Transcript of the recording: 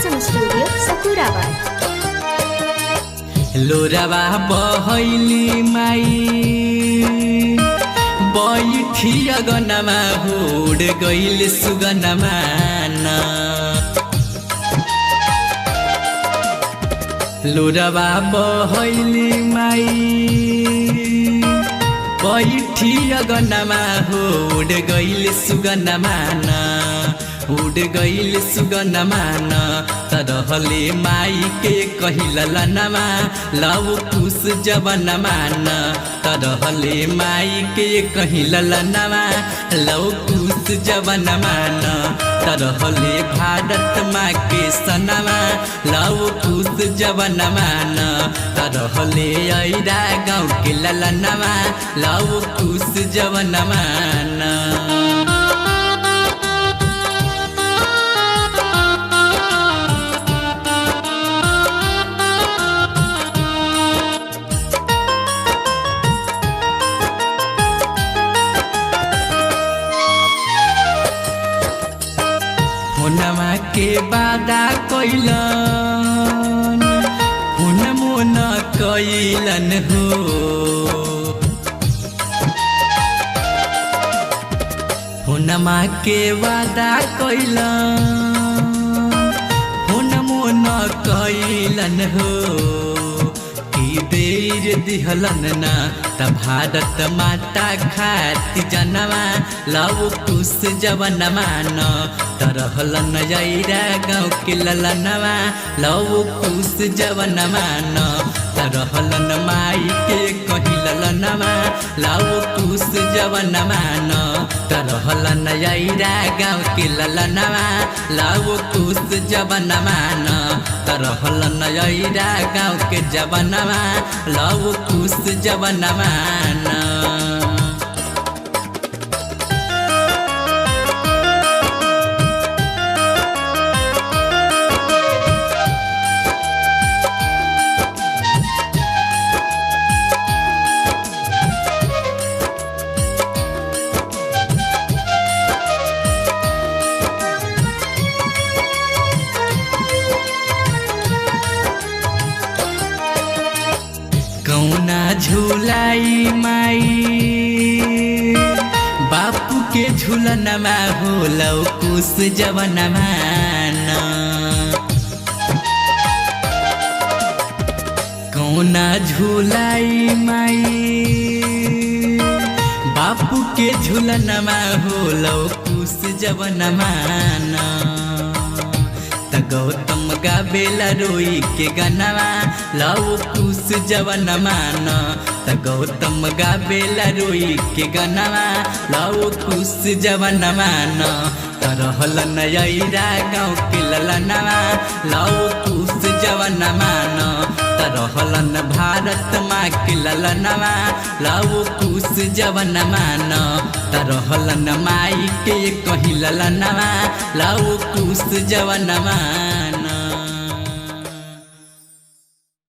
आसम स्टूडियो सकुराबाद। लोरावा बहैली माई बैठी अगनमा होड गइल सुगनमा न लोरावा बहैली माई बैठी अगनमा होड गइल सुगनमा न उड़ गइल सुगनमा न तरहले माई के कहिला नमा लव कुश जवनमा न तरहले माई के कहिला नमा लव कुश जवनमा न तरहले भारत माँ के सनमा लव कुश जवनमा न तरहले ऐरा गाँव के ललनमा लव कुश जवनमा न हुनमा के बादा कैलन हुन मुन कैलन हो हुनमा के वादा कैलन हुन मुन कैलन हो की बेर दिहलन ना त भारत माता खाती जनवा लव कुश जवनमा न तरहलन ऐरा गाँव के ललनवा लव कुश जवनमा न तरहलन माई के कहिललनवा लव कुश जवनमा न तरहलन ऐरा गाँव के ललनवा लव कुश जवनमा न तरहलन ऐरा गाँव के जवनमा लव कुश जवनमा न कौना झूलाई माई बापू के झूलनमा हो लव कुश जवनमा न कौना झूलाई माई बापू के झूलनमा हो लव कुश जवनमा न गौतम गाबेला रोई के गनवा लव कुश जवनमा न गौतम गाबेला रोई के गनवा लव कुश जवनमा न तरहलन ऐरा गाँव के ललनवा लव कुश जवनमा न तरहलन भारत माँ के ललनवा लव कुश जवनमा न तरहलन माई के कहिललनवा लव कुश जवनमा।